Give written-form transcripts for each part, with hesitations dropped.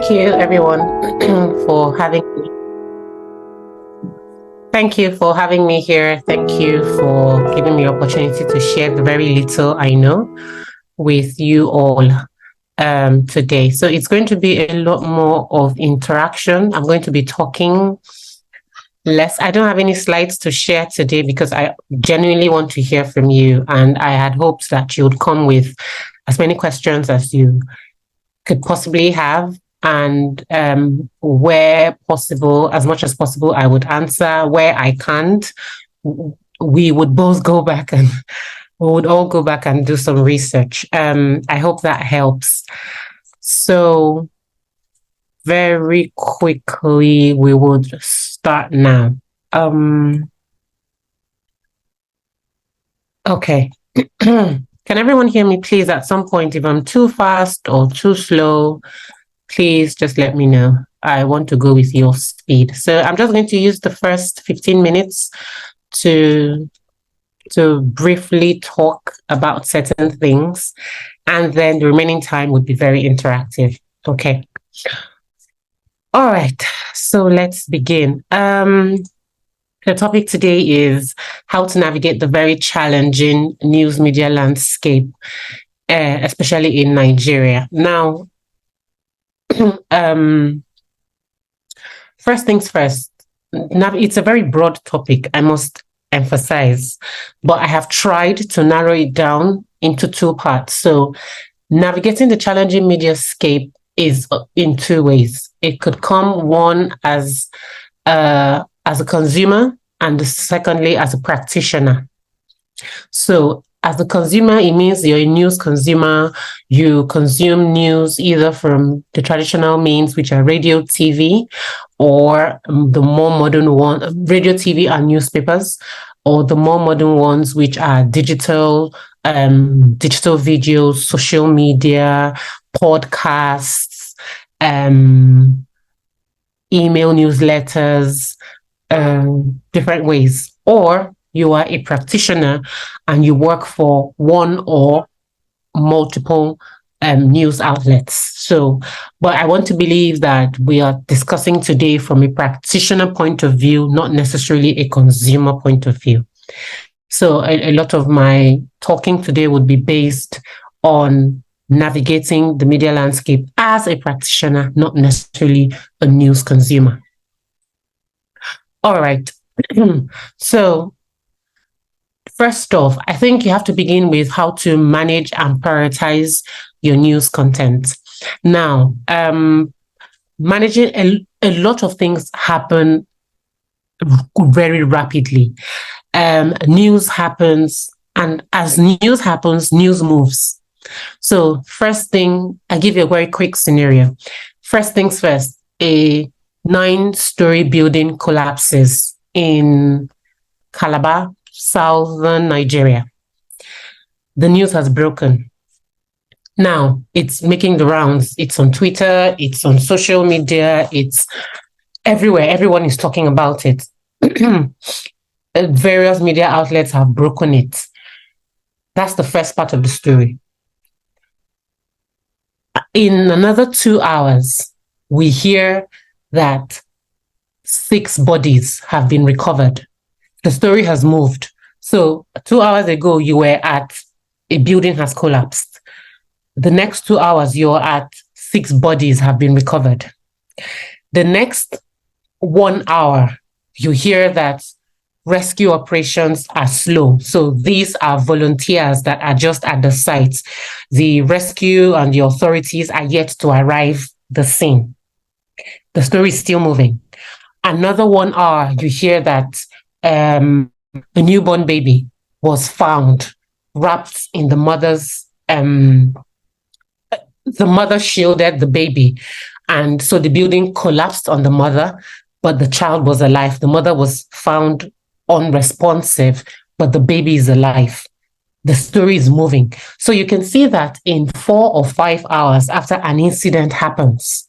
Thank you, everyone, for having me. Thank you for having me here. Thank you for giving me the opportunity to share the very little I know with you all today. So it's going to be a lot more of interaction. I'm going to be talking less. I don't have any slides to share today because I genuinely want to hear from you. And I had hoped that you would come with as many questions as you could possibly have. And where possible, as much as possible, I would answer. Where I can't, we would both go back and we would all go back and do some research. I hope that helps. So very quickly, we would start now. Okay. Can everyone hear me, please, at some point? If I'm too fast or too slow, please just let me know. I want to go with your speed. So I'm just going to use the first 15 minutes to briefly talk about certain things, and then the remaining time would be very interactive. Okay. All right. So let's begin. The topic today is how to navigate the very challenging news media landscape, especially in Nigeria. Now, first things first, it's a very broad topic, I must emphasize, but I have tried to narrow it down into two parts. So navigating the challenging mediascape is in two ways. It could come one as a consumer, and secondly, as a practitioner. So as a consumer, it means you're a news consumer. You consume news either from the traditional means, which are radio, TV, or the more modern one, radio, TV, and newspapers, or the more modern ones, which are digital videos, social media, podcasts, email newsletters, different ways. Or you are a practitioner and you work for one or multiple news outlets. So, but I want to believe that we are discussing today from a practitioner point of view, not necessarily a consumer point of view. So a lot of my talking today would be based on navigating the media landscape as a practitioner, not necessarily a news consumer. All right. So first off, I think you have to begin with how to manage and prioritize your news content. Now, managing a lot of things happen very rapidly. News happens, and as news happens, news moves. So first thing, I give you a very quick scenario. First things first, a 9-story building collapses in Calabar, southern Nigeria. The news has broken. Now it's making the rounds. It's on Twitter, it's on social media, it's everywhere. Everyone is talking about it. Various media outlets have broken it. That's the first part of the story. In another 2 hours, we hear that 6 bodies have been recovered. The story has moved. So 2 hours ago, you were at a building has collapsed. The next 2 hours, you're at 6 bodies have been recovered. The next 1 hour, you hear that rescue operations are slow. So these are volunteers that are just at the site. The rescue and the authorities are yet to arrive the scene. The story is still moving. Another 1 hour, you hear that a newborn baby was found wrapped in the mother's, the mother shielded the baby. And so the building collapsed on the mother, but the child was alive. The mother was found unresponsive, but the baby is alive. The story is moving. So you can see that in 4 or 5 hours after an incident happens,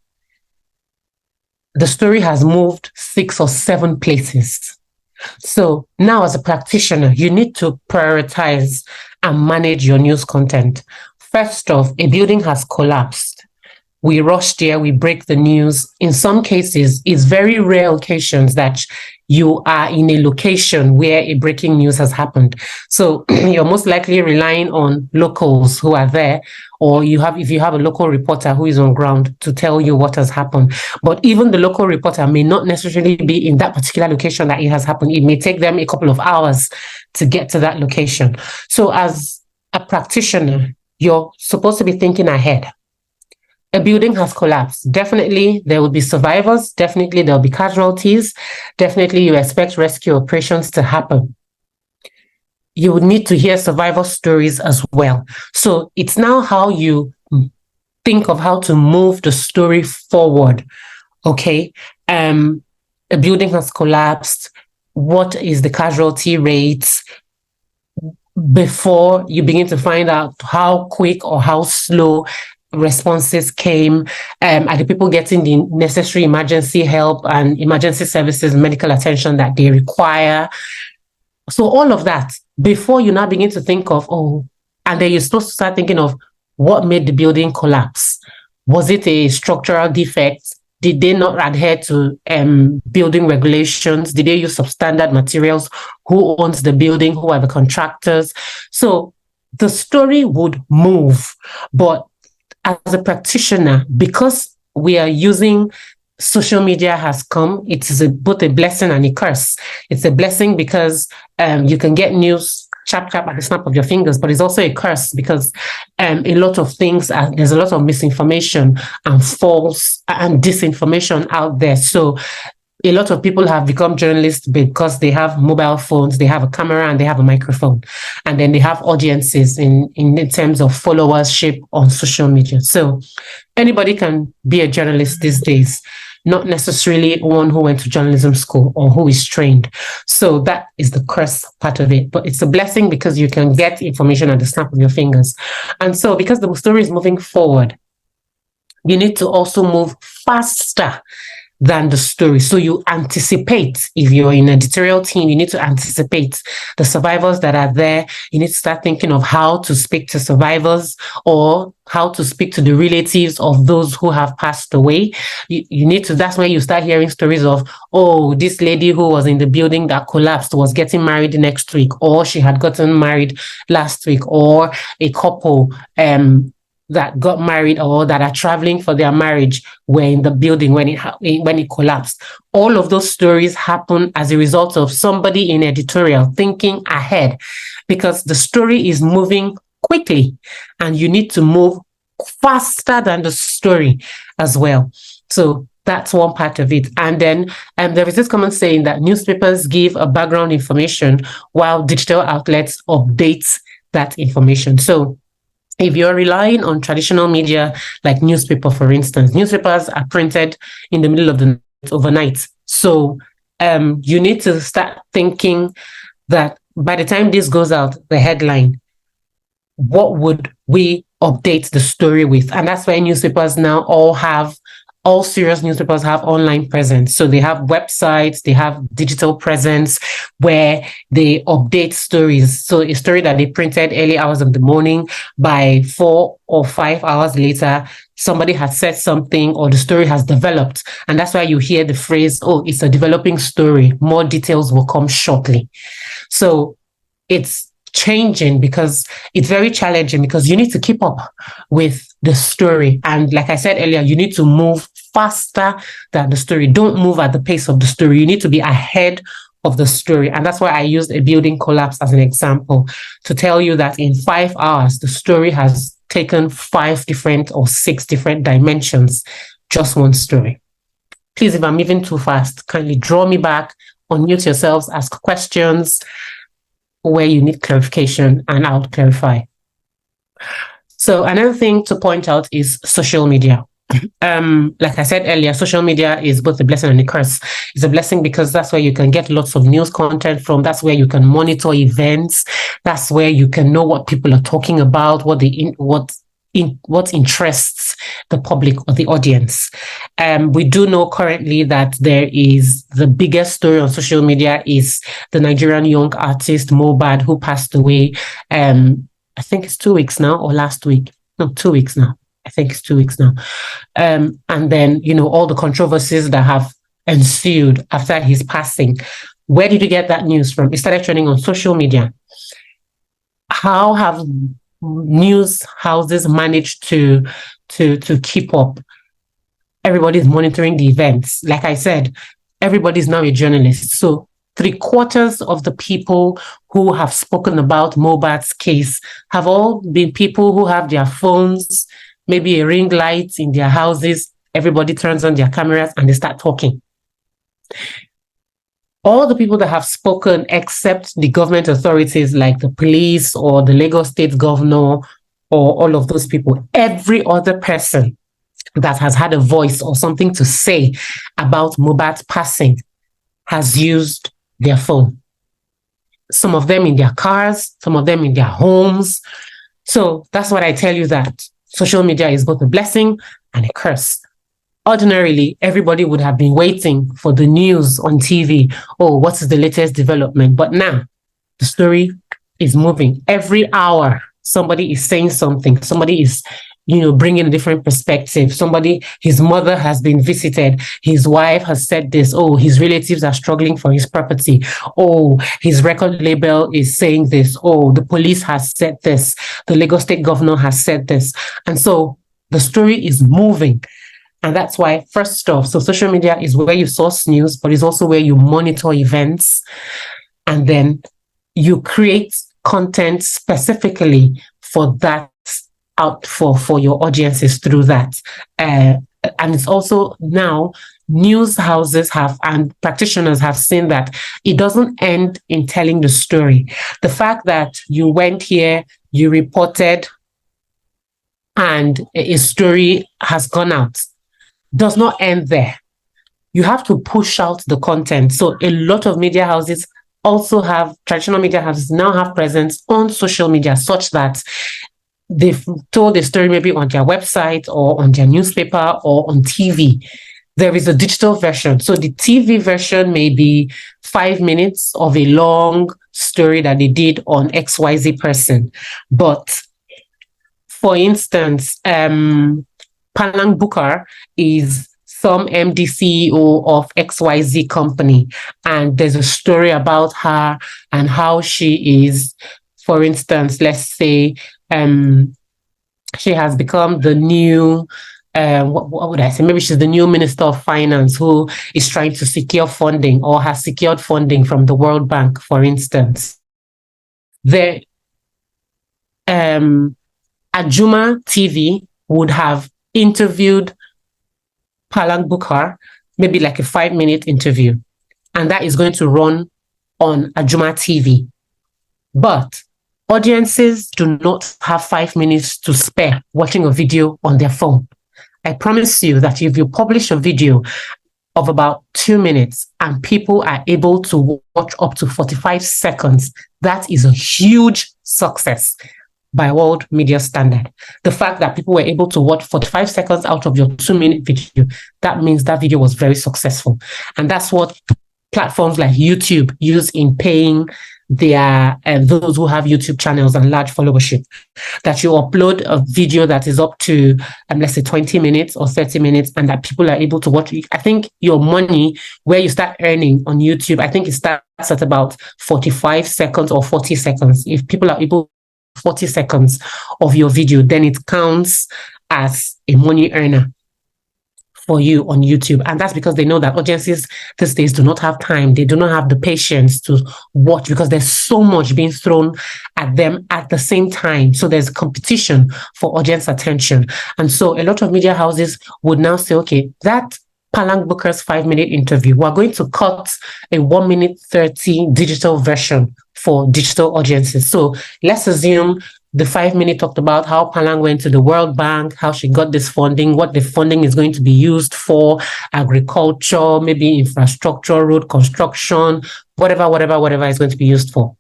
the story has moved 6 or 7 places. So now as a practitioner, you need to prioritize and manage your news content. First off, a building has collapsed. we rush there, we break the news. In some cases, it's very rare occasions that you are in a location where a breaking news has happened. So you're most likely relying on locals who are there, or if you have a local reporter who is on ground to tell you what has happened. But even the local reporter may not necessarily be in that particular location that it has happened. It may take them a couple of hours to get to that location. So as a practitioner, you're supposed to be thinking ahead. A building has collapsed. Definitely, there will be survivors. Definitely, there will be casualties. Definitely, you expect rescue operations to happen. You would need to hear survivor stories as well. So it's now how you think of how to move the story forward. Okay. A building has collapsed. What is the casualty rates? Before you begin to find out how quick or how slow responses came, are the people getting the necessary emergency help and emergency services, medical attention that they require? So all of that before you now begin to think of, and then you're supposed to start thinking of what made the building collapse. Was it a structural defect? Did they not adhere to building regulations? Did they use substandard materials? Who owns the building? Who are the contractors? So the story would move, but as a practitioner, because we are using social media has come, it is both a blessing and a curse. It's a blessing because you can get news chap at the snap of your fingers, but it's also a curse because a lot of things, there's a lot of misinformation and false and disinformation out there. So a lot of people have become journalists because they have mobile phones, they have a camera and they have a microphone, and then they have audiences in terms of followership on social media. So anybody can be a journalist these days, not necessarily one who went to journalism school or who is trained. So that is the curse part of it. But it's a blessing because you can get information at the snap of your fingers. And so because the story is moving forward, you need to also move faster than the story. So you anticipate. If you're in an editorial team, you need to anticipate the survivors that are there. You need to start thinking of how to speak to survivors or how to speak to the relatives of those who have passed away. You need to, that's when you start hearing stories of, this lady who was in the building that collapsed was getting married next week, or she had gotten married last week, or a couple that got married or that are traveling for their marriage were in the building when it collapsed. All of those stories happen as a result of somebody in editorial thinking ahead, because the story is moving quickly and you need to move faster than the story as well. So that's one part of it. And then there is this common saying that newspapers give a background information while digital outlets update that information. So if you're relying on traditional media, like newspaper, for instance, newspapers are printed in the middle of the night, overnight. So you need to start thinking that by the time this goes out, the headline, what would we update the story with? And that's why newspapers now all serious newspapers have online presence. So they have websites, they have digital presence where they update stories. So a story that they printed early hours of the morning, by 4 or 5 hours later, somebody has said something or the story has developed. And that's why you hear the phrase, it's a developing story. More details will come shortly. So it's changing because it's very challenging because you need to keep up with the story. And like I said earlier, you need to move faster than the story. Don't move at the pace of the story. You need to be ahead of the story. And that's why I used a building collapse as an example to tell you that in 5 hours, the story has taken 5 different or 6 different dimensions, just one story. Please, if I'm moving too fast, kindly draw me back, unmute yourselves, ask questions where you need clarification, and I'll clarify. So another thing to point out is social media. Like I said earlier, social media is both a blessing and a curse. It's a blessing because that's where you can get lots of news content from. That's where you can monitor events. That's where you can know what people are talking about, what interests the public or the audience. We do know currently that there is the biggest story on social media is the Nigerian young artist Mohbad, who passed away. I think it's 2 weeks now or last week. No, 2 weeks now. I think it's 2 weeks now. And then, all the controversies that have ensued after his passing. Where did you get that news from? It started trending on social media. How have news houses managed to keep up? Everybody's monitoring the events. Like I said, everybody's now a journalist. So 3/4 of the people who have spoken about Mohbad's case have all been people who have their phones, maybe a ring light in their houses. Everybody turns on their cameras and they start talking. All the people that have spoken, except the government authorities like the police or the Lagos state governor or all of those people, every other person that has had a voice or something to say about Mohbad's passing has used their phone. Some of them in their cars, some of them in their homes. So that's what I tell you, that social media is both a blessing and a curse. Ordinarily, everybody would have been waiting for the news on TV. Oh, what is the latest development? But now the story is moving. Every hour, somebody is saying something. Somebody is, bringing a different perspective. Somebody, his mother has been visited. His wife has said this. Oh, his relatives are struggling for his property. Oh, his record label is saying this. Oh, the police has said this. The Lagos state governor has said this. And so the story is moving. And that's why, first off, so social media is where you source news, but it's also where you monitor events. And then you create content specifically for that, out for your audiences through that. And it's also now news houses and practitioners have seen that it doesn't end in telling the story. The fact that you went here, you reported, and a story has gone out does not end there. You have to push out the content. So a lot of media houses also traditional media houses now have presence on social media, such that they've told a story maybe on their website or on their newspaper or on TV. There is a digital version. So the TV version may be 5 minutes of a long story that they did on XYZ person. But for instance, Palang Bukar is some MD CEO of XYZ company, and there's a story about her and how she is, for instance, let's say, she has become the new, what would I say? Maybe she's the new Minister of Finance who is trying to secure funding or has secured funding from the World Bank, for instance. The Ajuma TV would have interviewed Palang Bukar, maybe like a 5-minute interview, and that is going to run on Ajuma TV. But audiences do not have 5 minutes to spare watching a video on their phone. I promise you that if you publish a video of about 2 minutes and people are able to watch up to 45 seconds, that is a huge success by world media standard. The fact that people were able to watch 45 seconds out of your 2-minute video, that means that video was very successful. And that's what platforms like YouTube use in paying their those who have YouTube channels and large followership. That you upload a video that is up to let's say 20 minutes or 30 minutes, and that people are able to watch it. I think your money, where you start earning on YouTube, I think it starts at about 45 seconds or 40 seconds. If people are able 40 seconds of your video, then it counts as a money earner for you on YouTube. And that's because they know that audiences these days do not have time. They do not have the patience to watch because there's so much being thrown at them at the same time. So there's competition for audience attention. And so a lot of media houses would now say, okay, that Palang Bukar's 5-minute interview, we're going to cut a 1 minute 30 digital version for digital audiences. So let's assume the 5-minute talked about how Palang went to the World Bank, how she got this funding, what the funding is going to be used for, agriculture, maybe infrastructure, road construction, whatever is going to be used for.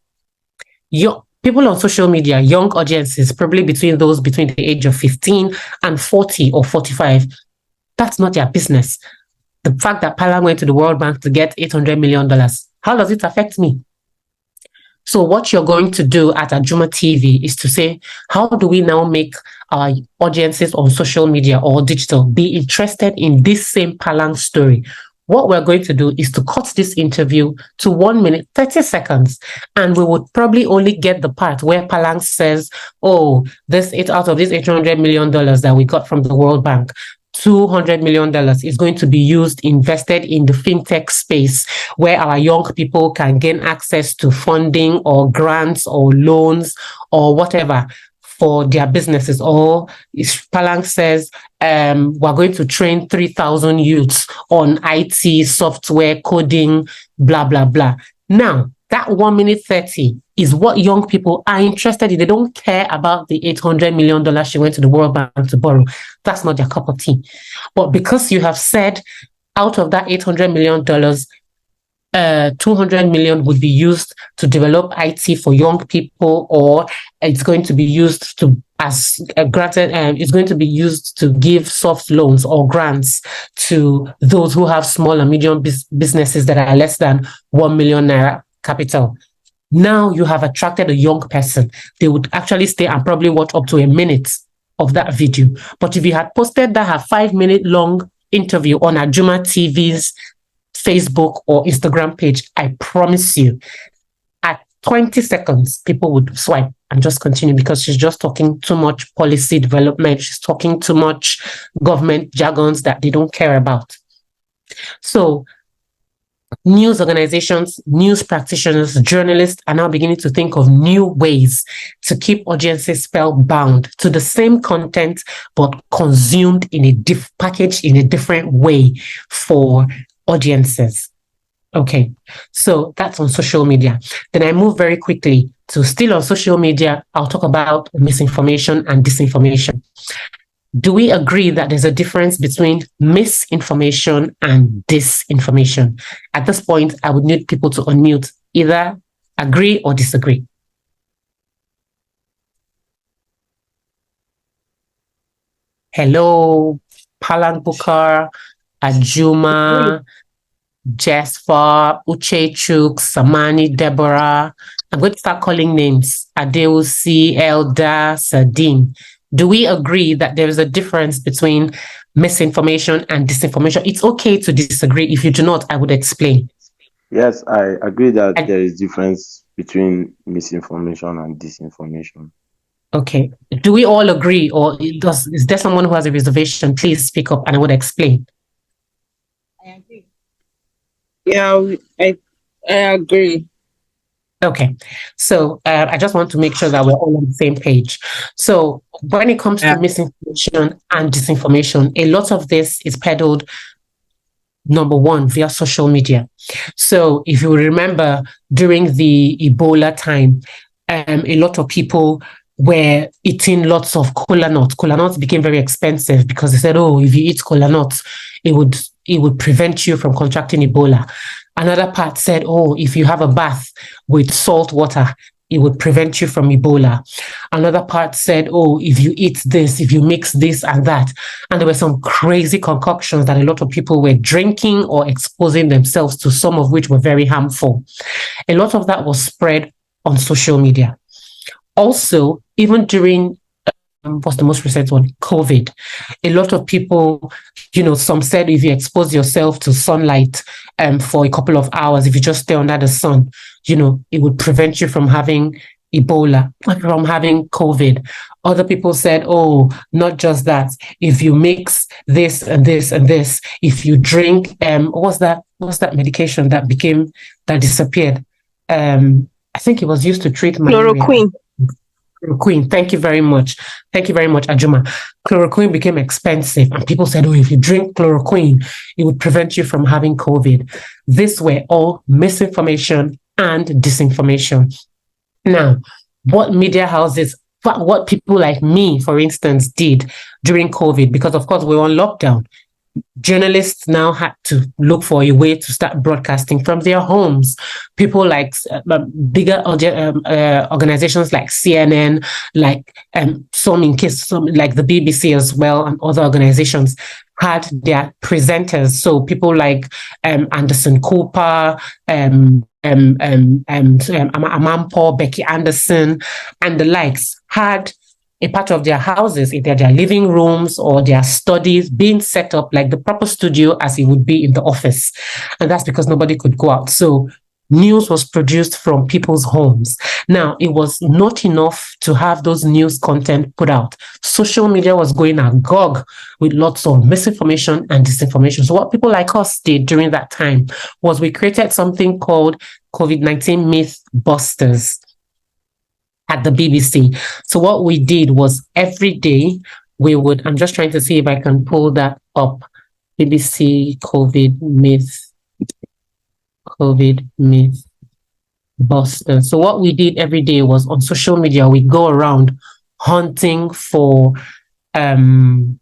People on social media, young audiences, probably between the age of 15 and 40 or 45, that's not their business. The fact that Palang went to the World Bank to get $800 million, how does it affect me? So what you're going to do at Ajuma TV is to say, how do we now make our audiences on social media or digital be interested in this same Palang story? What we're going to do is to cut this interview to 1 minute, 30 seconds. And we would probably only get the part where Palang says, oh, out of this $800 million that we got from the World Bank, $200 million is going to be invested in the fintech space where our young people can gain access to funding or grants or loans or whatever for their businesses. Or Palang says, we're going to train 3,000 youths on IT, software, coding, blah, blah, blah. Now, that 1 minute 30 is what young people are interested in. They don't care about the $800 million she went to the World Bank to borrow. That's not their cup of tea. But because you have said out of that $800 million, 200 million would be used to develop IT for young people, or it's going to be used to it's going to be used to give soft loans or grants to those who have small and medium businesses that are less than 1 million naira capital. Now you have attracted a young person. They would actually stay and probably watch up to a minute of that video. But if you had posted that 5-minute long interview on Ajuma TV's Facebook or Instagram page, I promise you, at 20 seconds, people would swipe and just continue because she's just talking too much policy development. She's talking too much government jargons that they don't care about. So news organizations, news practitioners, journalists are now beginning to think of new ways to keep audiences spellbound to the same content, but consumed in packaged in a different way for audiences. Okay, so that's on social media. Then I move very quickly to still on social media. I'll talk about misinformation and disinformation. Do we agree that there's a difference between misinformation and disinformation? At this point, I would need people to unmute, either agree or disagree. Hello, Palang Bukar, Ajuma, Jesfa, Uchechuk, Samani, Deborah. I'm going to start calling names. Adeusi, Elda, Sadine. Do we agree that there is a difference between misinformation and disinformation? It's okay to disagree. If you do not, I would explain. Yes, I agree that there is difference between misinformation and disinformation. Okay. Do we all agree, or is there someone who has a reservation? Please speak up and I would explain. I agree. Yeah, I agree. Okay, so I just want to make sure that we're all on the same page. So when it comes to misinformation and disinformation, a lot of this is peddled, number one, via social media. So if you remember, during the Ebola time, a lot of people were eating lots of kola nuts. Kola nuts became very expensive because they said, oh, if you eat kola nuts, it would prevent you from contracting Ebola. Another part said, oh, if you have a bath with salt water, it would prevent you from Ebola. Another part said, oh, if you eat this, if you mix this and that. And there were some crazy concoctions that a lot of people were drinking or exposing themselves to, some of which were very harmful. A lot of that was spread on social media. Also, even during what's the most recent one? COVID. A lot of people, some said if you expose yourself to sunlight for a couple of hours, if you just stay under the sun, it would prevent you from having Ebola, from having COVID. Other people said, oh, not just that. If you mix this and this and this, if you drink, what's that medication that disappeared? I think it was used to treat malaria. Chloroquine. Chloroquine. Thank you very much. Thank you very much, Ajuma. Chloroquine became expensive, and people said, oh, if you drink chloroquine, it would prevent you from having COVID. These were all misinformation and disinformation. Now, what media houses, what people like me, for instance, did during COVID, because of course we were on lockdown, journalists now had to look for a way to start broadcasting from their homes. People like bigger organizations like CNN, like some like the BBC as well, and other organizations had their presenters. So people like Anderson Cooper, Amampo, Becky Anderson, and the likes had a part of their houses, either their living rooms or their studies, being set up like the proper studio as it would be in the office. And that's because nobody could go out. So news was produced from people's homes. Now, it was not enough to have those news content put out. Social media was going agog with lots of misinformation and disinformation. So what people like us did during that time was we created something called COVID-19 Myth Busters at the BBC. So what we did was every day we would, I'm just trying to see if I can pull that up, BBC COVID myth buster. So what we did every day was on social media, we go around hunting for something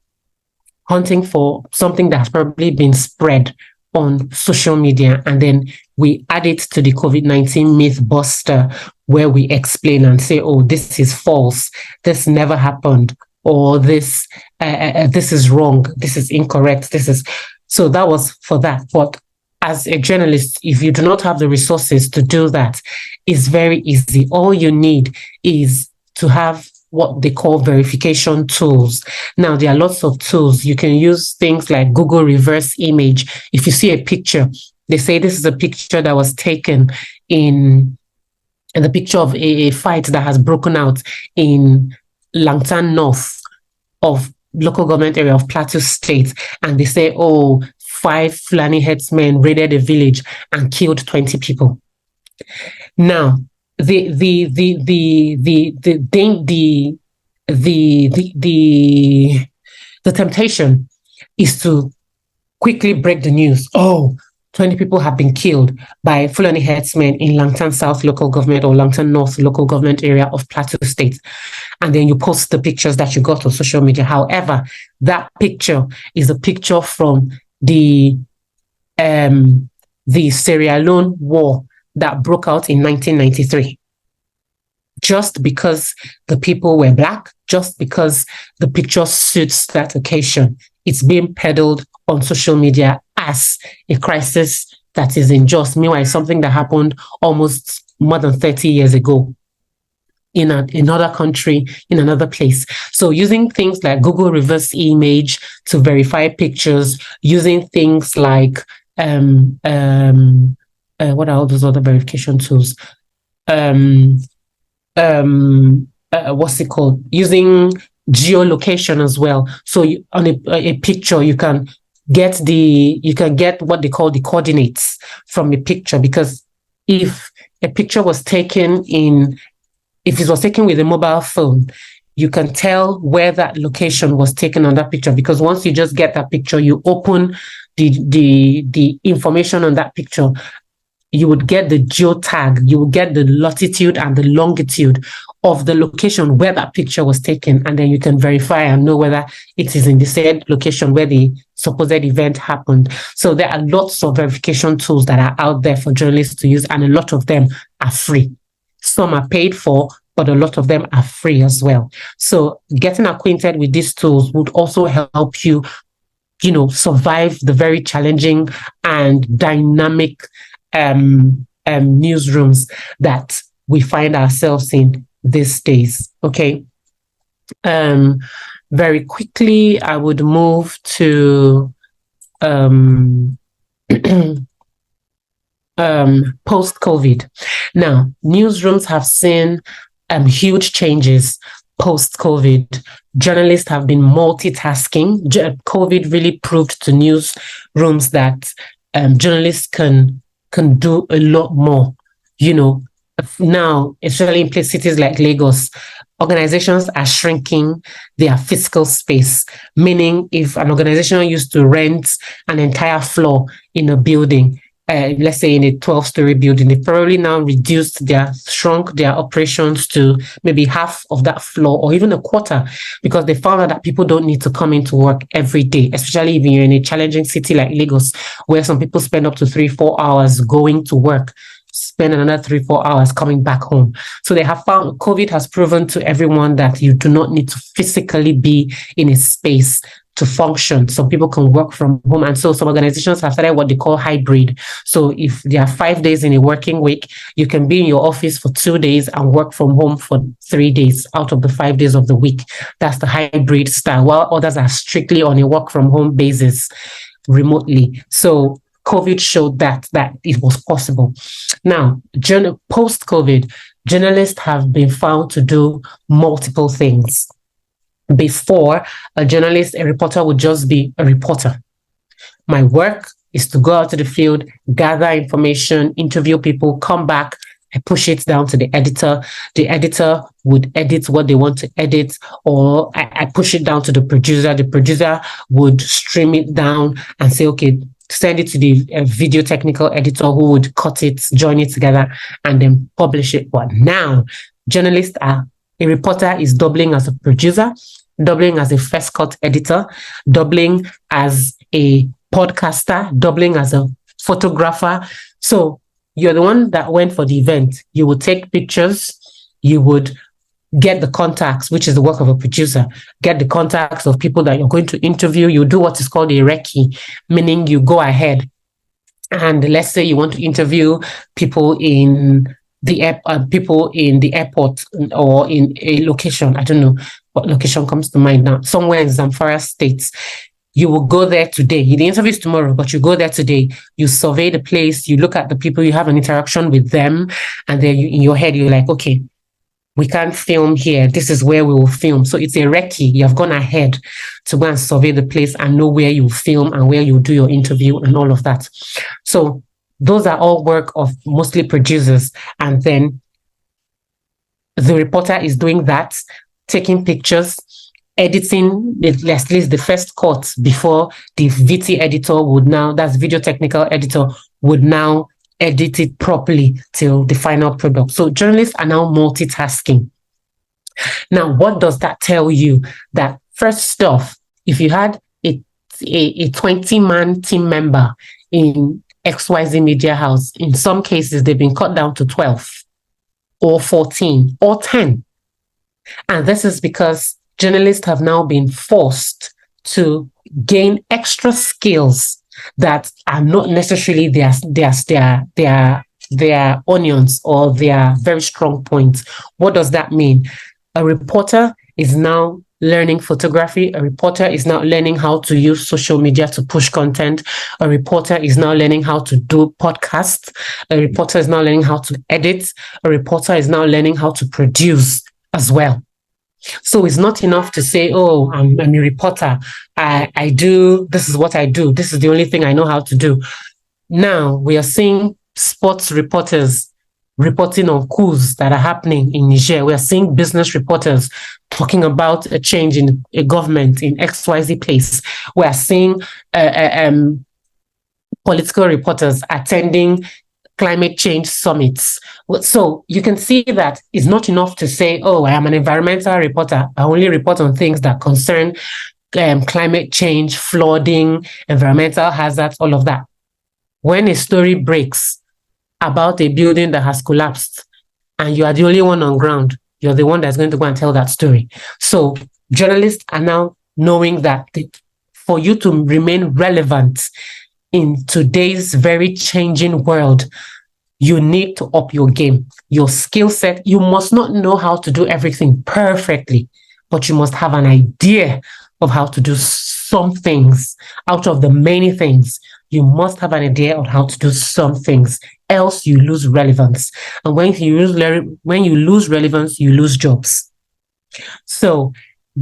that has probably been spread on social media, and then we add it to the COVID-19 myth buster, where we explain and say, oh, this is false, this never happened, or this is wrong, this is incorrect, this is. So that was for that. But as a journalist, if you do not have the resources to do that, it's very easy. All you need is to have what they call verification tools. Now, there are lots of tools. You can use things like Google reverse image. If you see a picture, they say this is a picture that was taken in the picture of a fight that has broken out in Langtan North of local government area of Plateau State. And they say, oh, 5 Fulani headsmen raided a village and killed 20 people. Now, the temptation is to quickly break the news. Oh, 20 people have been killed by Fulani headsmen in Langtan South local government or Langtan North local government area of Plateau State. And then you post the pictures that you got on social media. However, that picture is a picture from the Sierra Leone war that broke out in 1993. Just because the people were Black, just because the picture suits that occasion, it's being peddled on social media as a crisis that is unjust. Meanwhile, it's something that happened almost more than 30 years ago in another country, in another place. So using things like Google reverse image to verify pictures, using things like what are all those other verification tools? What's it called? Using geolocation as well. So on a picture, you can get what they call the coordinates from a picture, because if a picture was taken if it was taken with a mobile phone, you can tell where that location was taken on that picture, because once you just get that picture, you open the information on that picture, you would get the geotag, you would get the latitude and the longitude of the location where that picture was taken, and then you can verify and know whether it is in the said location where the supposed event happened. So there are lots of verification tools that are out there for journalists to use, and a lot of them are free. Some are paid for, but a lot of them are free as well. So getting acquainted with these tools would also help you, survive the very challenging and dynamic newsrooms that we find ourselves in these days. Okay. Very quickly, I would move to post-COVID. Now, newsrooms have seen huge changes post-COVID. Journalists have been multitasking. COVID really proved to newsrooms that journalists can do a lot more. Now, especially in cities like Lagos, organizations are shrinking their physical space, meaning if an organization used to rent an entire floor in a building, let's say in a 12-story building, they probably now shrunk their operations to maybe half of that floor or even a quarter, because they found out that people don't need to come into work every day, especially if you're in a challenging city like Lagos, where some people spend up to 3-4 hours going to work. spend another 3-4 hours coming back home. So they have found COVID has proven to everyone that you do not need to physically be in a space to function. Some people can work from home. And so some organizations have started what they call hybrid. So if there are 5 days in a working week, you can be in your office for 2 days and work from home for 3 days out of the 5 days of the week. That's the hybrid style, while others are strictly on a work from home basis remotely. So COVID showed that it was possible. Now, post-COVID, journalists have been found to do multiple things. Before, a reporter would just be a reporter. My work is to go out to the field, gather information, interview people, come back, I push it down to the editor. The editor would edit what they want to edit, or I push it down to the producer. The producer would stream it down and say, okay, send it to the video technical editor who would cut it, join it together, and then publish it. But now, a reporter is doubling as a producer, doubling as a first cut editor, doubling as a podcaster, doubling as a photographer. So you're the one that went for the event. You would take pictures, you would get the contacts, which is the work of a producer, get the contacts of people that you're going to interview. You do what is called a recce, meaning you go ahead and let's say you want to interview people in the airport or in a location. I don't know what location comes to mind now, somewhere in Zamfara State. You will go there today. The interview is tomorrow, but you go there today. You survey the place. You look at the people. You have an interaction with them. And then in your head, you're like, okay, we can't film here. This is where we will film. So it's a recce. You have gone ahead to go and survey the place and know where you film and where you do your interview and all of that. So those are all work of mostly producers. And then the reporter is doing that, taking pictures, editing at least the first cut before the VT editor would now, that's video technical editor, would now edit it properly till the final product. So journalists are now multitasking. Now, what does that tell you? That first off, if you had a 20-man team member in XYZ Media House, in some cases, they've been cut down to 12 or 14 or 10. And this is because journalists have now been forced to gain extra skills that are not necessarily their onions or their very strong points. What does that mean? A reporter is now learning photography. A reporter is now learning how to use social media to push content. A reporter is now learning how to do podcasts. A reporter is now learning how to edit. A reporter is now learning how to produce as well. So it's not enough to say, oh, I'm a reporter. I do, this is what I do. This is the only thing I know how to do. Now we are seeing sports reporters reporting on coups that are happening in Niger. We are seeing business reporters talking about a change in a government in XYZ place. We are seeing political reporters attending climate change summits. So you can see that it's not enough to say, oh, I am an environmental reporter. I only report on things that concern climate change, flooding, environmental hazards, all of that. When a story breaks about a building that has collapsed and you are the only one on ground, you're the one that's going to go and tell that story. So journalists are now knowing that for you to remain relevant in today's very changing world, you need to up your game, your skill set. You must not know how to do everything perfectly, but you must have an idea of how to do some things. Out of the many things, you must have an idea on how to do some things, else you lose relevance. And when you lose relevance, you lose jobs. So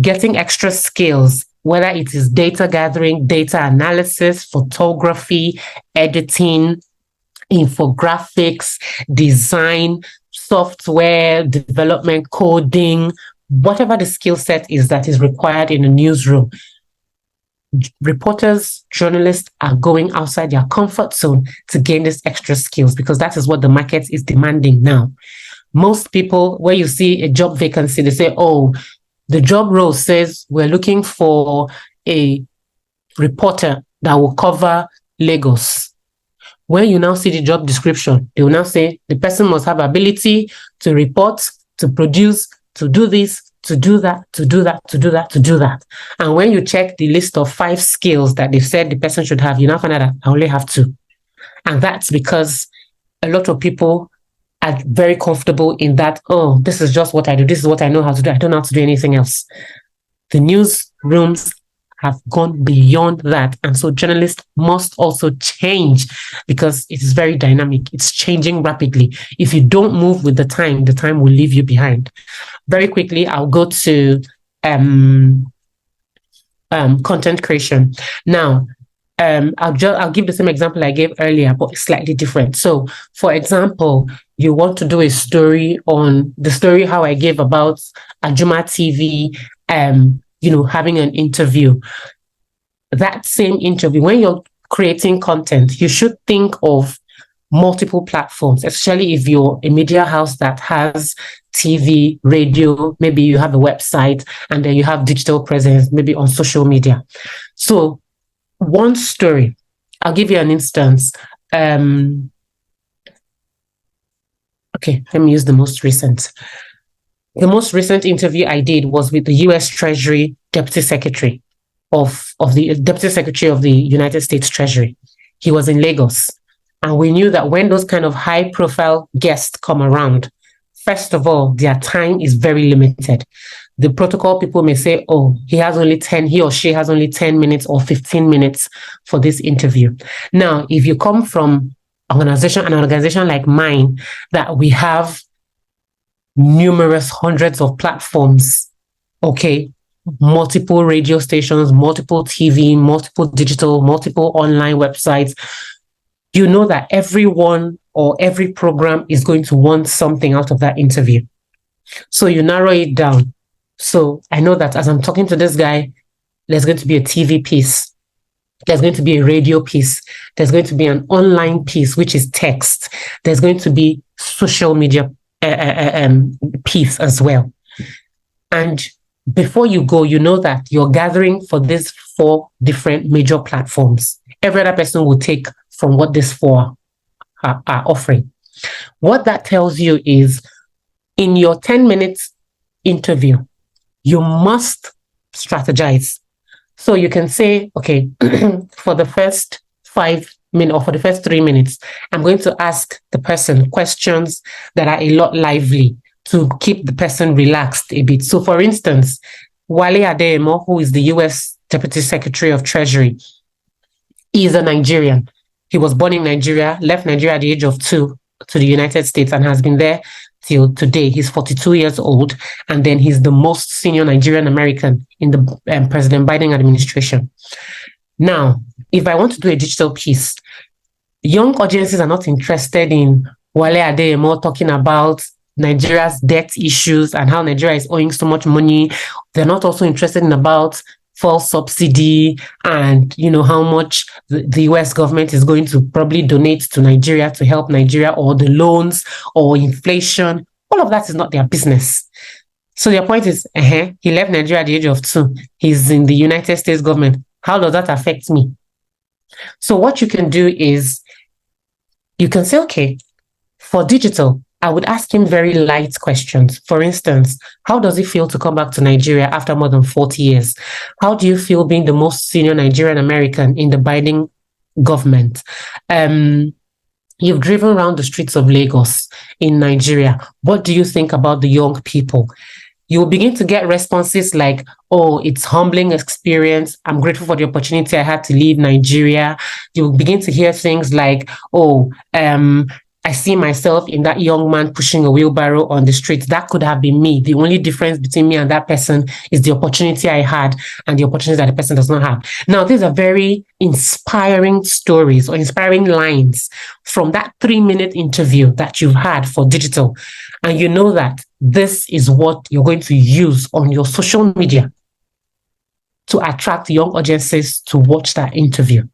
getting extra skills, whether it is data gathering, data analysis, photography, editing, infographics, design, software development, coding, whatever the skill set is that is required in a newsroom. Reporters, journalists are going outside their comfort zone to gain these extra skills because that is what the market is demanding now. Most people, where you see a job vacancy, they say, oh, the job role says we're looking for a reporter that will cover Lagos. When you now see the job description, they will now say the person must have ability to report, to produce, to do this, to do that, to do that, to do that, to do that. And when you check the list of 5 skills that they've said the person should have, you now find out that I only have 2. And that's because a lot of people are very comfortable in that, oh, this is just what I do. This is what I know how to do. I don't know how to do anything else. The newsrooms have gone beyond that. And so journalists must also change because it is very dynamic. It's changing rapidly. If you don't move with the time will leave you behind. Very quickly, I'll go to content creation. Now, I'll give the same example I gave earlier, but it's slightly different. So, for example, you want to do a story on the story how I gave about Ajuma TV, having an interview. That same interview, when you're creating content, you should think of multiple platforms, especially if you're a media house that has TV, radio, maybe you have a website, and then you have digital presence, maybe on social media. So, one story, I'll give you an instance. Okay, let me use the most recent. The most recent interview I did was with the US Treasury Deputy Secretary of the Deputy Secretary of the United States Treasury. He was in Lagos. And we knew that when those kind of high profile guests come around, first of all, their time is very limited. The protocol people may say, oh, he or she has only 10 minutes or 15 minutes for this interview. Now, if you come from an organization like mine, that we have numerous hundreds of platforms, okay, multiple radio stations, multiple TV, multiple digital, multiple online websites, you know that everyone or every program is going to want something out of that interview. So you narrow it down. So I know that as I'm talking to this guy, there's going to be a TV piece. There's going to be a radio piece. There's going to be an online piece, which is text. There's going to be social media piece as well. And before you go, you know that you're gathering for these 4 different major platforms. Every other person will take from what these 4 are offering. What that tells you is in your 10 minutes interview, you must strategize. So you can say, okay, for the first 5 minutes or for the first 3 minutes, I'm going to ask the person questions that are a lot lively to keep the person relaxed a bit. So for instance, Wale Adeyemo, who is the US Deputy Secretary of Treasury, is a Nigerian. He was born in Nigeria, left Nigeria at the age of 2 to the United States and has been there till today. He's 42 years old, and then he's the most senior Nigerian American in the President Biden administration. Now, if I want to do a digital piece, young audiences are not interested in Wale Adeyemo talking about Nigeria's debt issues and how Nigeria is owing so much money. They're not also interested in about fuel subsidy and how much the US government is going to probably donate to Nigeria to help Nigeria, or the loans or inflation. All of that is not their business. So their point is, he left Nigeria at the age of 2. He's in the United States government. How does that affect me? So what you can do is you can say, okay, for digital, I would ask him very light questions. For instance, how does it feel to come back to Nigeria after more than 40 years? How do you feel being the most senior Nigerian American in the Biden government? You've driven around the streets of Lagos in Nigeria. What do you think about the young people? You will begin to get responses like, oh, it's humbling experience. I'm grateful for the opportunity I had to leave Nigeria. You will begin to hear things like, oh, I see myself in that young man pushing a wheelbarrow on the street. That could have been me. The only difference between me and that person is the opportunity I had and the opportunity that the person does not have. Now, these are very inspiring stories or inspiring lines from that 3-minute interview that you've had for digital. And you know that this is what you're going to use on your social media to attract young audiences to watch that interview.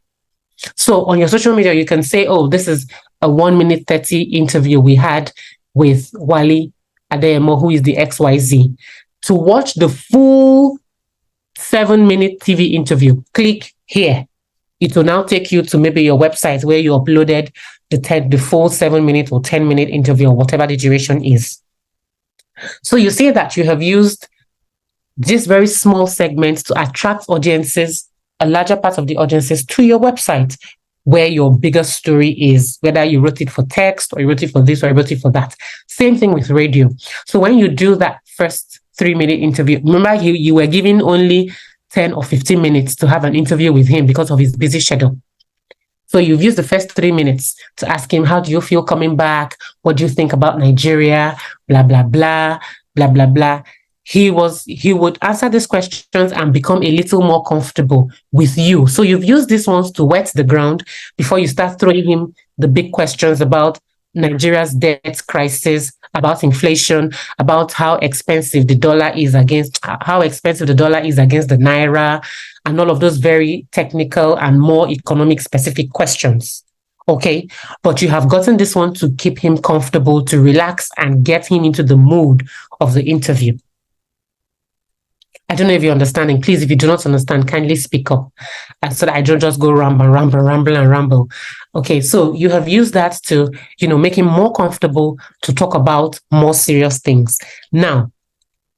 So on your social media, you can say, oh, this is a 1 minute 30 interview we had with Wale Adeyemo, who is the XYZ. To watch the full 7-minute TV interview, click here. It will now take you to maybe your website where you uploaded the full 7 minute or 10 minute interview or whatever the duration is. So you see that you have used this very small segment to attract audiences, a larger part of the audiences to your website where your biggest story is, whether you wrote it for text or you wrote it for this or you wrote it for that. Same thing with radio. So when you do that first 3 minute interview, remember you were given only 10 or 15 minutes to have an interview with him because of his busy schedule. So you've used the first 3 minutes to ask him, how do you feel coming back? What do you think about Nigeria? Blah, blah, blah, blah, blah, blah. He would answer these questions and become a little more comfortable with you. So you've used these ones to wet the ground before you start throwing him the big questions about Nigeria's debt crisis, about inflation, about how expensive the dollar is against the naira, and all of those very technical and more economic specific questions. Okay, but you have gotten this one to keep him comfortable, to relax and get him into the mood of the interview. I don't know if you're understanding. Please, if you do not understand, kindly speak up so that I don't just go ramble. Okay, so you have used that to, make him more comfortable to talk about more serious things. Now,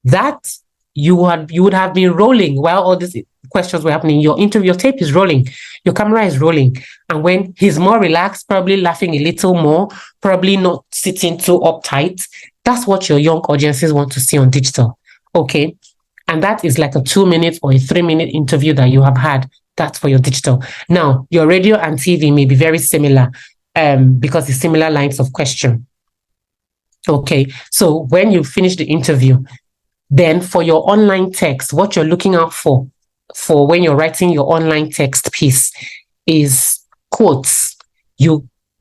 that you would have been rolling while all these questions were happening. Your interview, your tape is rolling, your camera is rolling. And when he's more relaxed, probably laughing a little more, probably not sitting too uptight, that's what your young audiences want to see on digital. Okay. And that is like a 2 minute or a 3 minute interview that you have had. That's for your digital. Now, your radio and TV may be very similar because it's similar lines of question. Okay, so when you finish the interview, then for your online text, what you're looking out for when you're writing your online text piece is quotes.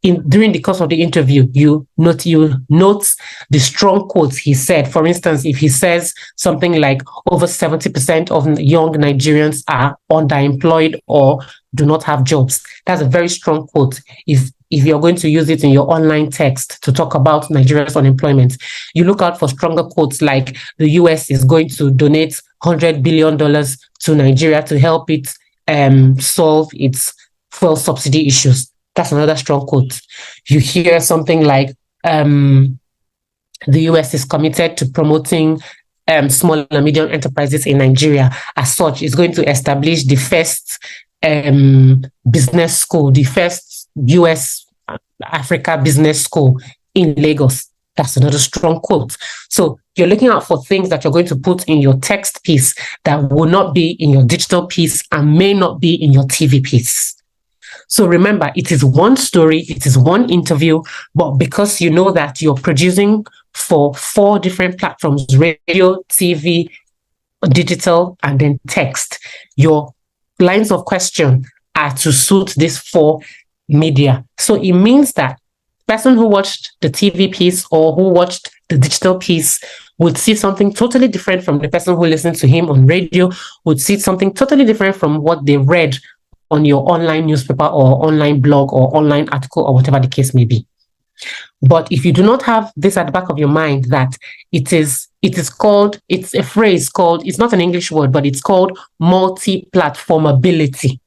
During the course of the interview, you note the strong quotes he said. For instance, if he says something like over 70% of young Nigerians are underemployed or do not have jobs, that's a very strong quote. If you're going to use it in your online text to talk about Nigeria's unemployment, you look out for stronger quotes like the US is going to donate $100 billion to Nigeria to help it solve its fuel subsidy issues. That's another strong quote. You hear something like the US is committed to promoting small and medium enterprises in Nigeria. As such, it's going to establish the first business school, the first US Africa business school in Lagos. That's another strong quote. So you're looking out for things that you're going to put in your text piece that will not be in your digital piece and may not be in your TV piece. So remember, it is one story, it is one interview, but because you know that you're producing for 4 different platforms, radio, TV, digital, and then text, your lines of question are to suit these 4 media. So it means that the person who watched the TV piece or who watched the digital piece would see something totally different from the person who listened to him on radio, would see something totally different from what they read on your online newspaper or online blog or online article or whatever the case may be. But if you do not have this at the back of your mind, that it's a phrase called, it's not an English word, but it's called multi-platformability.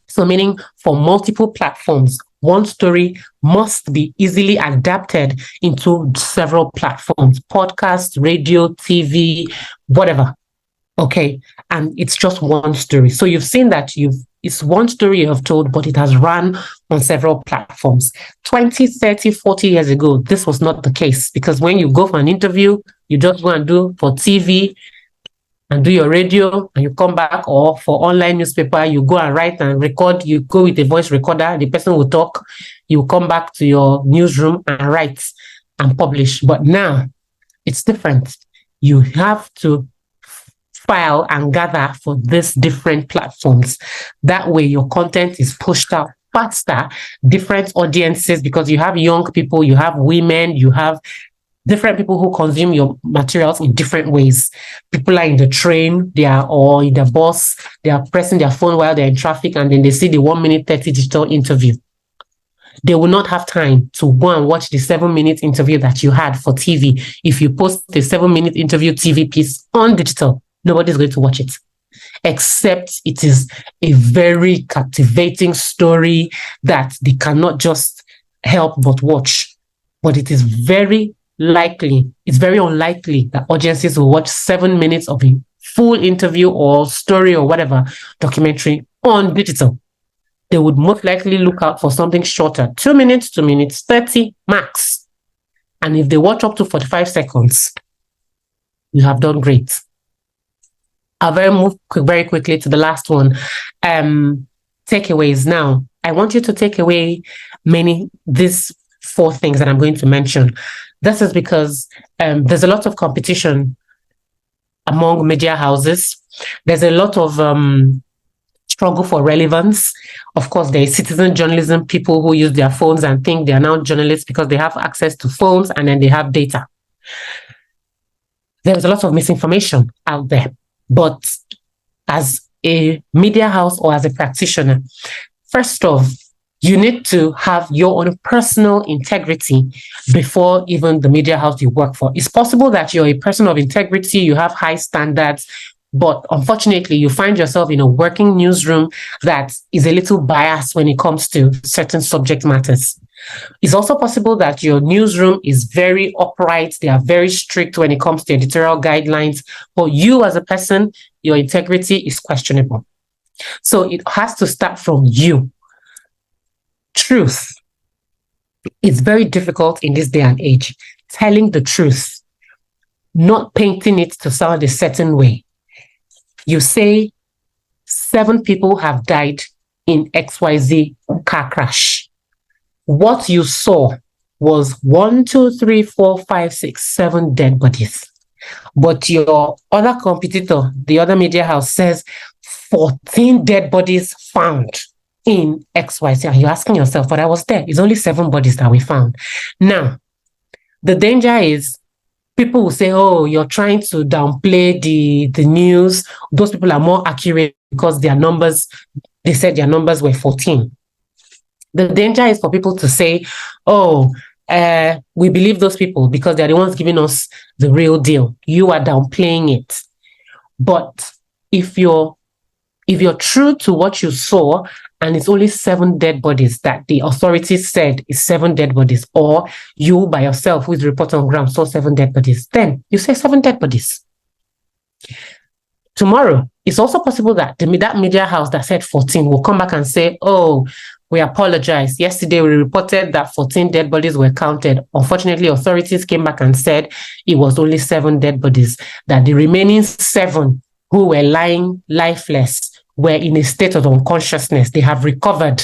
So meaning for multiple platforms, one story must be easily adapted into several platforms, podcasts, radio, TV, whatever. Okay. And it's just one story. So you've seen that it's one story you have told, but it has run on several platforms. 20, 30, 40 years ago, this was not the case, because when you go for an interview, you just go and do for TV and do your radio and you come back, or for online newspaper, you go and write and record, you go with a voice recorder, the person will talk, you come back to your newsroom and write and publish. But now it's different. You have to file and gather for these different platforms. That way your content is pushed out faster, different audiences, because you have young people, you have women, you have different people who consume your materials in different ways. People are in the train, or in the bus, they are pressing their phone while they're in traffic, and then they see the 1 minute 30 digital interview. They will not have time to go and watch the 7-minute interview that you had for TV. If you post the 7-minute interview TV piece on digital, nobody's going to watch it. except it is a very captivating story that they cannot just help but watch. But it is very it's very unlikely that audiences will watch 7 minutes of a full interview or story or whatever documentary on digital. They would most likely look out for something shorter, 2 minutes, 2 minutes, 30 max. And if they watch up to 45 seconds, you have done great. I'll move very quickly to the last one. Takeaways. Now, I want you to take away these 4 things that I'm going to mention. This is because there's a lot of competition among media houses. There's a lot of struggle for relevance. Of course, there is citizen journalism, people who use their phones and think they are now journalists because they have access to phones and then they have data. There's a lot of misinformation out there. But as a media house or as a practitioner, first off, you need to have your own personal integrity before even the media house you work for. It's possible that you're a person of integrity, you have high standards, but unfortunately, you find yourself in a working newsroom that is a little biased when it comes to certain subject matters. It's also possible that your newsroom is very upright. They are very strict when it comes to editorial guidelines. But you as a person, your integrity is questionable. So it has to start from you. Truth. It's very difficult in this day and age. Telling the truth, not painting it to sound a certain way. You say 7 people have died in XYZ car crash. What you saw was 1, 2, 3, 4, 5, 6, 7 dead bodies. But your other competitor, the other media house, says 14 dead bodies found in XYZ. And you're asking yourself, but I was there. It's only 7 bodies that we found. Now, the danger is people will say, oh, you're trying to downplay the news. Those people are more accurate because their numbers, they said their numbers were 14. The danger is for people to say, oh, we believe those people because they're the ones giving us the real deal. You are downplaying it. But if you're true to what you saw and it's only 7 dead bodies that the authorities said is 7 dead bodies, or you by yourself with report on ground saw 7 dead bodies, then you say 7 dead bodies. Tomorrow, it's also possible that that media house that said 14 will come back and say, oh, we apologize. Yesterday, we reported that 14 dead bodies were counted. Unfortunately, authorities came back and said it was only 7 dead bodies, that the remaining 7 who were lying lifeless were in a state of unconsciousness. They have recovered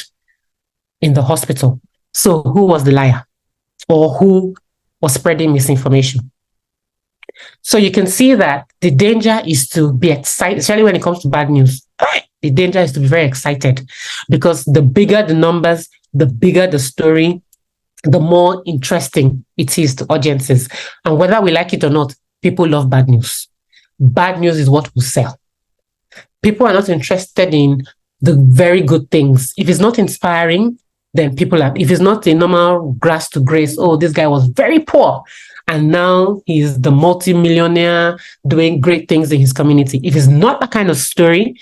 in the hospital. So who was the liar? Or who was spreading misinformation? So you can see that the danger is to be excited, especially when it comes to bad news. The danger is to be very excited because the bigger the numbers, the bigger the story, the more interesting it is to audiences. And whether we like it or not, people love bad news. Bad news is what will sell. People are not interested in the very good things. If it's not inspiring, then people are, if it's not a normal grass to grace, oh, this guy was very poor and now he's the multi-millionaire doing great things in his community. If it's not that kind of story,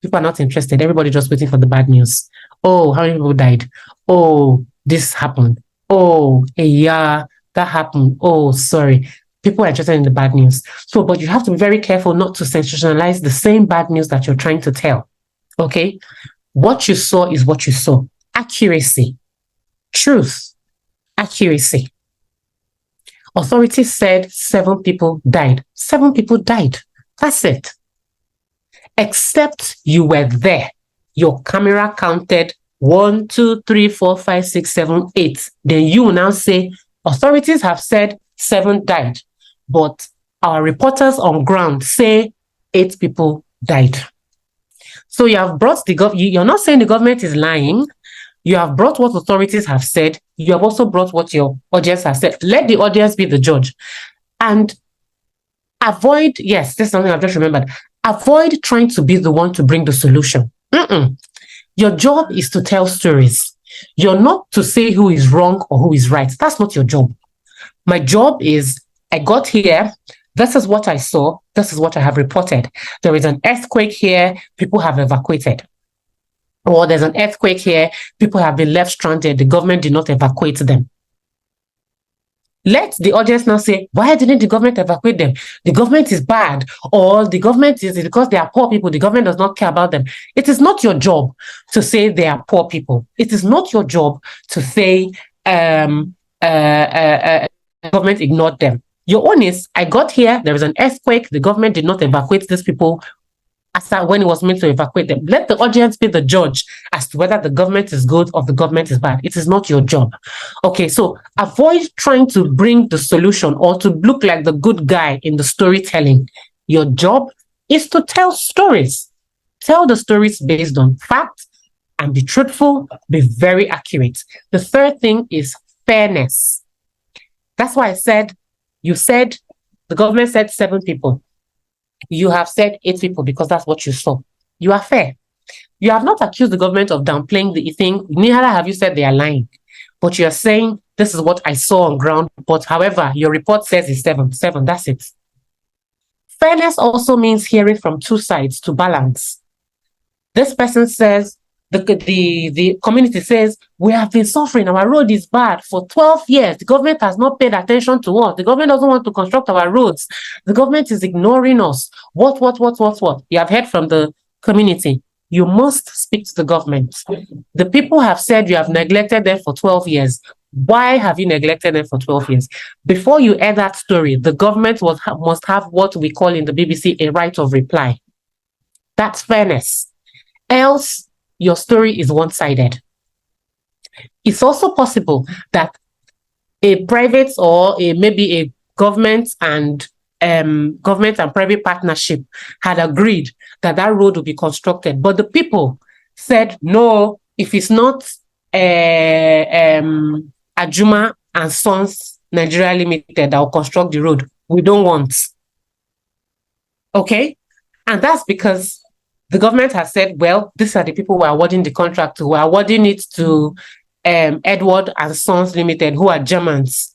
people are not interested. Everybody just waiting for the bad news. Oh, how many people died? Oh, this happened. Oh, yeah, that happened. Oh, sorry. People are interested in the bad news. So, but you have to be very careful not to sensationalize the same bad news that you're trying to tell. Okay? What you saw is what you saw. Accuracy. Truth. Accuracy. Authorities said 7 people died. 7 people died. That's it. Except you were there. Your camera counted 1, 2, 3, 4, 5, 6, 7, 8. Then you will now say, authorities have said 7 died, but our reporters on ground say 8 people died. So you have brought you're not saying the government is lying. You have brought what authorities have said. You have also brought what your audience has said. Let the audience be the judge. And avoid, yes, this is something I've just remembered. Avoid trying to be the one to bring the solution. Your job is to tell stories. You're not to say who is wrong or who is right. That's not your job. My job is, I got here, This is what I saw. This is what I have reported. There is an earthquake here. People have evacuated. Or there's an earthquake here. People have been left stranded. The government did not evacuate them. Let the audience now say, why didn't the government evacuate them? The government is bad, or the government is because they are poor people. The government does not care about them. It is not your job to say they are poor people. It is not your job to say government ignored them. Your own is, I got here, there is an earthquake, the government did not evacuate these people when it was meant to evacuate them. Let the audience be the judge as to whether the government is good or the government is bad. It is not your job. Okay, so avoid trying to bring the solution or to look like the good guy in the storytelling. Your job is to tell stories. Tell the stories based on facts and be truthful, be very accurate. The third thing is fairness. That's why I said, the government said 7 people. You have said 8 people because that's what you saw. You are fair. You have not accused the government of downplaying the thing. Neither have you said they are lying. But you're saying, this is what I saw on ground. But however, your report says it's 7. 7, that's it. Fairness also means hearing from 2 sides to balance. This person says, the community says, we have been suffering. Our road is bad for 12 years. The government has not paid attention to us. The government doesn't want to construct our roads. The government is ignoring us. What? You have heard from the community. You must speak to the government. The people have said you have neglected them for 12 years. Why have you neglected them for 12 years? Before you air that story, the government must have what we call in the BBC a right of reply. That's fairness. Else, your story is one-sided. It's also possible that a private or maybe a government and private partnership had agreed that road will be constructed, but the people said no. If it's not Ajuma and Sons Nigeria Limited that will construct the road, we don't want. Okay, and that's because the government has said, well, these are the people who are awarding the contract to. We're awarding it to Edward and Sons Limited, who are Germans.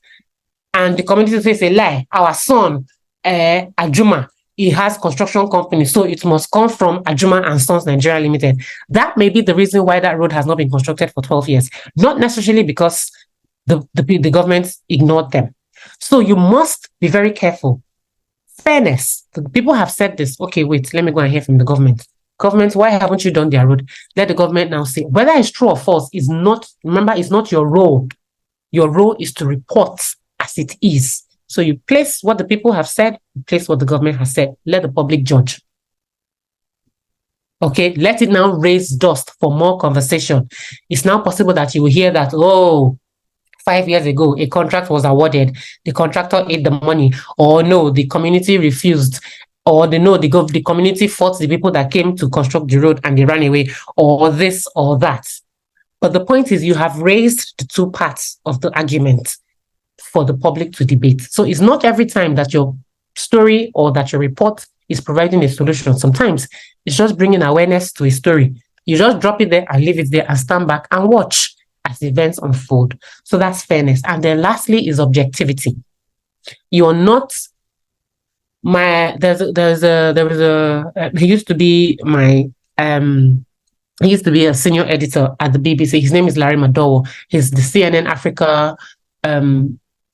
And the community says a lie. Our son, Ajuma, he has construction company, so it must come from Ajuma and Sons Nigeria Limited. That may be the reason why that road has not been constructed for 12 years. Not necessarily because the government ignored them. So you must be very careful. Fairness. The people have said this. Okay, wait, let me go and hear from the government. Government, why haven't you done their road? Let the government now say whether it's true or false is not, remember, it's not your role. Your role is to report as it is. So you place what the people have said, you place what the government has said. Let the public judge. Okay, let it now raise dust for more conversation. It's now possible that you will hear that, 5 years ago, a contract was awarded, the contractor ate the money, or no, the community refused, or the community fought the people that came to construct the road and they ran away, or this or that. But the point is, you have raised the 2 parts of the argument for the public to debate. So it's not every time that your story or that your report is providing a solution. Sometimes it's just bringing awareness to a story. You just drop it there and leave it there and stand back and watch as events unfold. So that's fairness. And then lastly is objectivity. You're not he used to be a senior editor at the BBC. His name is Larry Madowo. He's the CNN Africa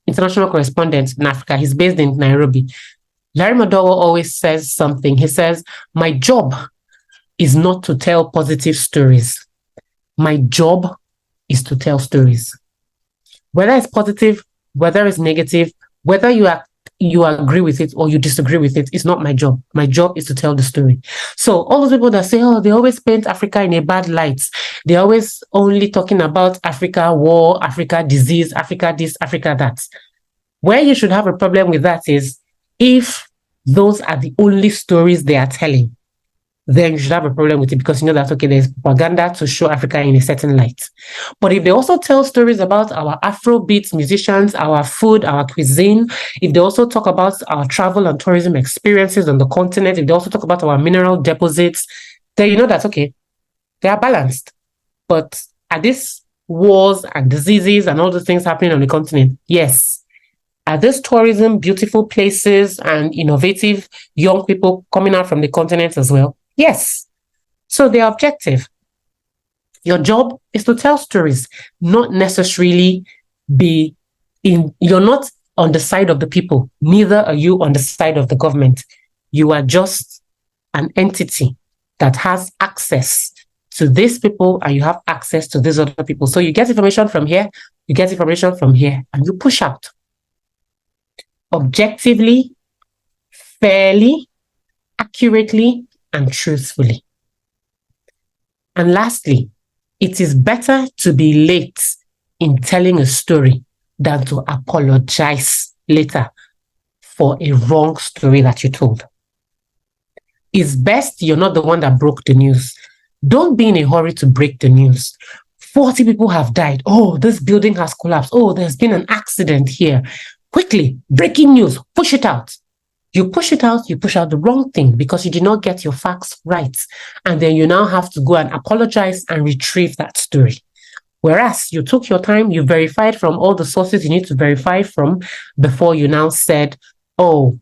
international correspondent in Africa. He's based in Nairobi. Larry Madowo always says something. He says, my job is not to tell positive stories. My job is to tell stories. Whether it's positive, whether it's negative, whether you agree with it or you disagree with it, it's not my job. My job is to tell the story. So all those people that say, they always paint Africa in a bad light. They're always only talking about Africa war, Africa disease, Africa this, Africa that. Where you should have a problem with that is if those are the only stories they are telling, then you should have a problem with it because you know that, okay, there's propaganda to show Africa in a certain light. But if they also tell stories about our Afrobeat musicians, our food, our cuisine, if they also talk about our travel and tourism experiences on the continent, if they also talk about our mineral deposits, then you know that, okay, they are balanced. But are these wars and diseases and all the things happening on the continent? Yes. are these tourism, beautiful places and innovative young people coming out from the continent as well? Yes. So they're objective. Your job is to tell stories, not necessarily you're not on the side of the people, neither are you on the side of the government. You are just an entity that has access to these people and you have access to these other people. So you get information from here, you get information from here, and you push out objectively, fairly, accurately, and truthfully. And lastly, it is better to be late in telling a story than to apologize later for a wrong story that you told. It's best you're not the one that broke the news. Don't be in a hurry to break the news. 40 people have died. Oh, this building has collapsed. Oh, there's been an accident here. Quickly, breaking news, push it out. You push it out, you push out the wrong thing because you did not get your facts right. And then you now have to go and apologize and retrieve that story. Whereas you took your time, you verified from all the sources you need to verify from before you now said, oh,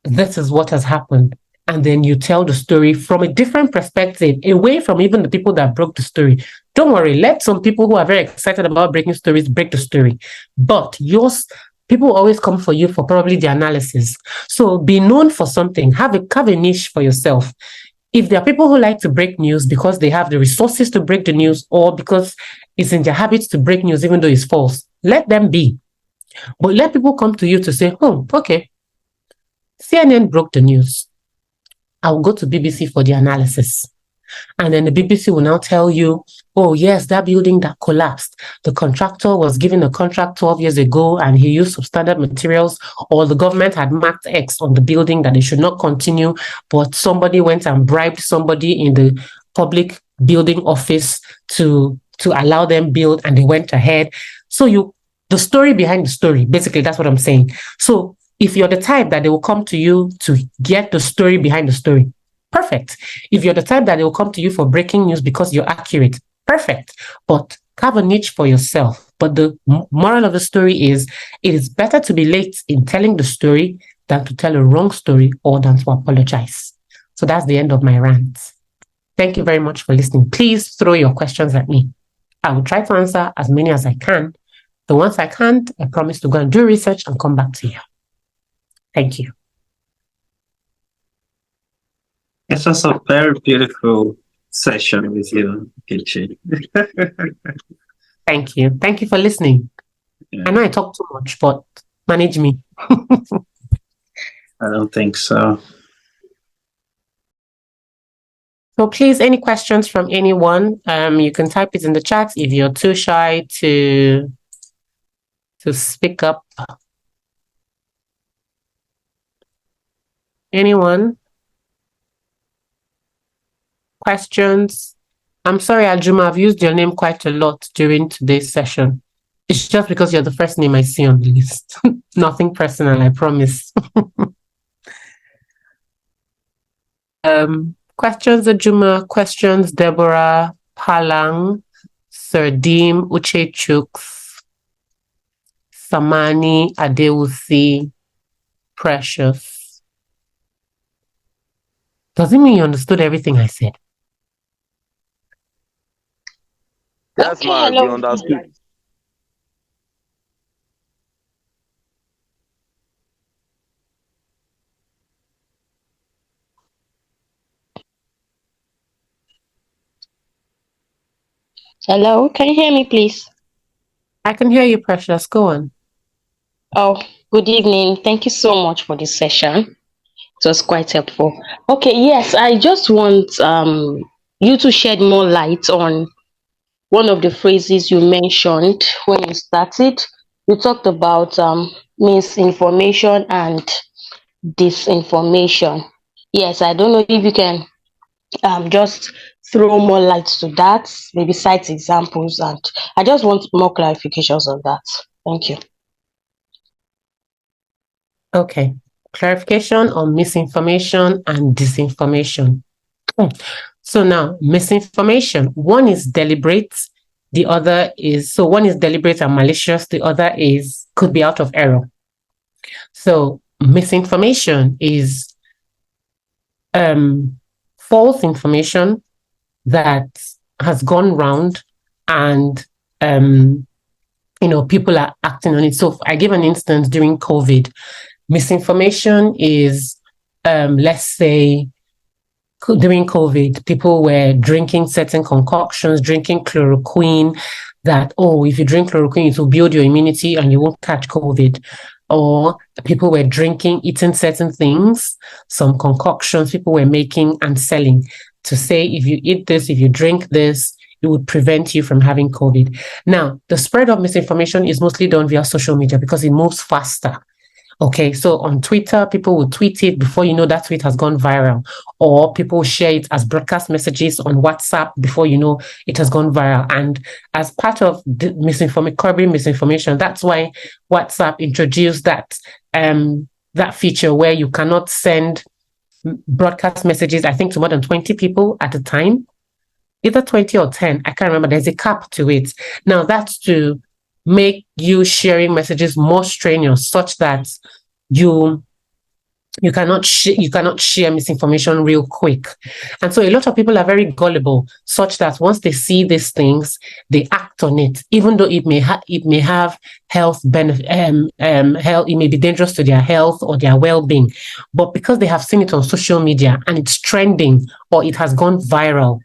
this is what has happened. And then you tell the story from a different perspective, away from even the people that broke the story. Don't worry, let some people who are very excited about breaking stories break the story. But yours, people always come for you for probably the analysis. So be known for something, have a niche for yourself. If there are people who like to break news because they have the resources to break the news or because it's in their habits to break news even though it's false, let them be. But let people come to you to say, oh, okay, CNN broke the news. I'll go to BBC for the analysis. And then the BBC will now tell you, oh, yes, that building that collapsed, the contractor was given a contract 12 years ago and he used substandard materials, or the government had marked X on the building that they should not continue, but somebody went and bribed somebody in the public building office to allow them build and they went ahead. So the story behind the story, basically, that's what I'm saying. So if you're the type that they will come to you to get the story behind the story, perfect. If you're the type that they will come to you for breaking news because you're accurate, perfect. But have a niche for yourself. But the moral of the story is, it is better to be late in telling the story than to tell a wrong story or than to apologize. So that's the end of my rant. Thank you very much for listening. Please throw your questions at me. I will try to answer as many as I can. The ones I can't, I promise to go and do research and come back to you. Thank you. It was a very beautiful session with you, Nkechi. Thank you. Thank you for listening. Yeah. I know I talk too much, but manage me. I don't think so. So please, any questions from anyone? You can type it in the chat if you're too shy to speak up. Anyone? Questions? I'm sorry, Ajuma, I've used your name quite a lot during today's session. It's just because you're the first name I see on the list. Nothing personal, I promise. Questions, Ajuma? Questions, Deborah, Palang, Serdim, Uche Chuks, Samani, Adewusi, Precious. Doesn't mean you understood everything I said. Yes, Okay, ma'am, hello. you understood. Hello, can you hear me, please? I can hear you, Precious. Go on. Oh, good evening. Thank you so much for this session. It was quite helpful. Okay, yes, I just want you to shed more light on one of the phrases you mentioned when you started. You talked about misinformation and disinformation. Yes, I don't know if you can just throw more light to that, maybe cite examples, and I just want more clarifications on that. Thank you. Okay. Clarification on misinformation and disinformation. So now, misinformation, one is deliberate, the other is, so one is deliberate and malicious, the other could be out of error. So misinformation is false information that has gone round, and people are acting on it. So I give an instance during COVID. Misinformation is, let's say, during COVID, people were drinking certain concoctions, drinking chloroquine, that, oh, if you drink chloroquine, it will build your immunity and you won't catch COVID. Or people were eating certain things, some concoctions people were making and selling to say, if you eat this, if you drink this, it would prevent you from having COVID. Now, the spread of misinformation is mostly done via social media because it moves faster. Okay, so on Twitter, people will tweet it before you know that tweet has gone viral, or people share it as broadcast messages on WhatsApp before you know it has gone viral. And as part of curbing misinformation, that's why WhatsApp introduced that feature where you cannot send broadcast messages, I think, to more than 20 people at a time, either 20 or 10. I can't remember. There's a cap to it. Now, that's to make you sharing messages more strenuous, such that you cannot share misinformation real quick. And so a lot of people are very gullible, such that once they see these things, they act on it, even though it may have health benefit, health, it may be dangerous to their health or their well-being. But because they have seen it on social media and it's trending or it has gone viral,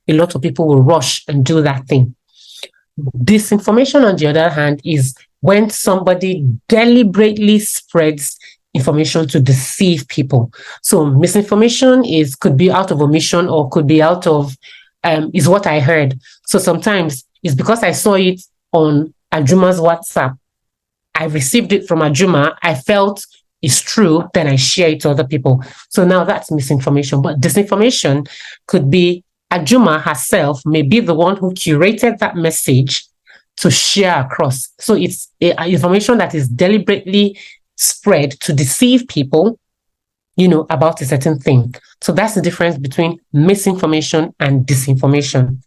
a lot of people will rush and do that thing. Disinformation, on the other hand, is when somebody deliberately spreads information to deceive people. So misinformation could be out of omission, or could be out of is what I heard. So sometimes it's because I saw it on Ajuma's WhatsApp. I received it from Ajuma. I felt it's true, then I share it to other people. So now that's misinformation. But disinformation could be Ajuma herself may be the one who curated that message to share across. So it's information that is deliberately spread to deceive people, about a certain thing. So that's the difference between misinformation and disinformation.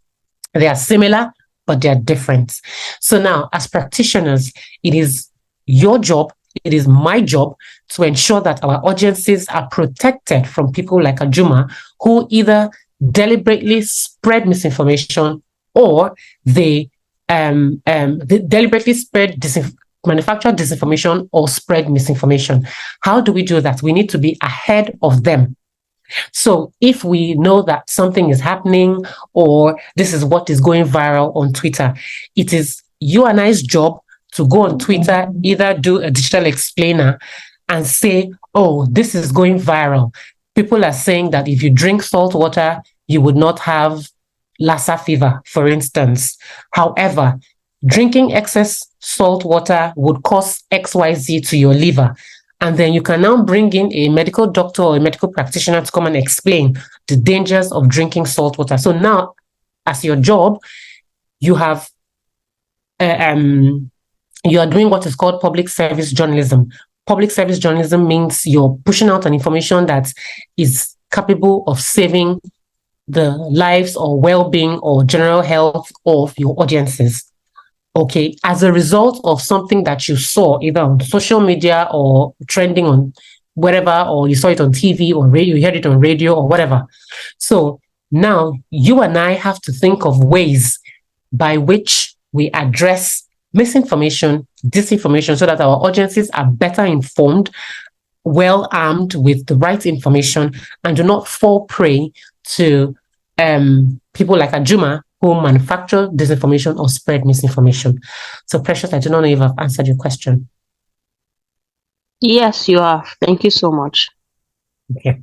They are similar, but they are different. So now, as practitioners, it is your job, it is my job to ensure that our audiences are protected from people like Ajuma, who either deliberately spread misinformation, or they deliberately manufacture disinformation or spread misinformation. How do we do that? We need to be ahead of them. So if we know that something is happening, or this is what is going viral on Twitter, it is you and I's job to go on Twitter, either do a digital explainer and say, oh, this is going viral. People are saying that if you drink salt water, you would not have Lassa fever, for instance. However, drinking excess salt water would cause XYZ to your liver. And then you can now bring in a medical doctor or a medical practitioner to come and explain the dangers of drinking salt water. So now, as your job, you have you are doing what is called public service journalism. Public service journalism means you're pushing out an information that is capable of saving the lives or well-being or general health of your audiences. Okay, as a result of something that you saw either on social media or trending on whatever, or you saw it on TV or radio, you heard it on radio or whatever. So now you and I have to think of ways by which we address misinformation, disinformation, so that our audiences are better informed, well armed with the right information, and do not fall prey to people like Ajuma, who manufacture disinformation or spread misinformation. So, Precious, I do not know if I've answered your question. Yes, you have. Thank you so much. Okay.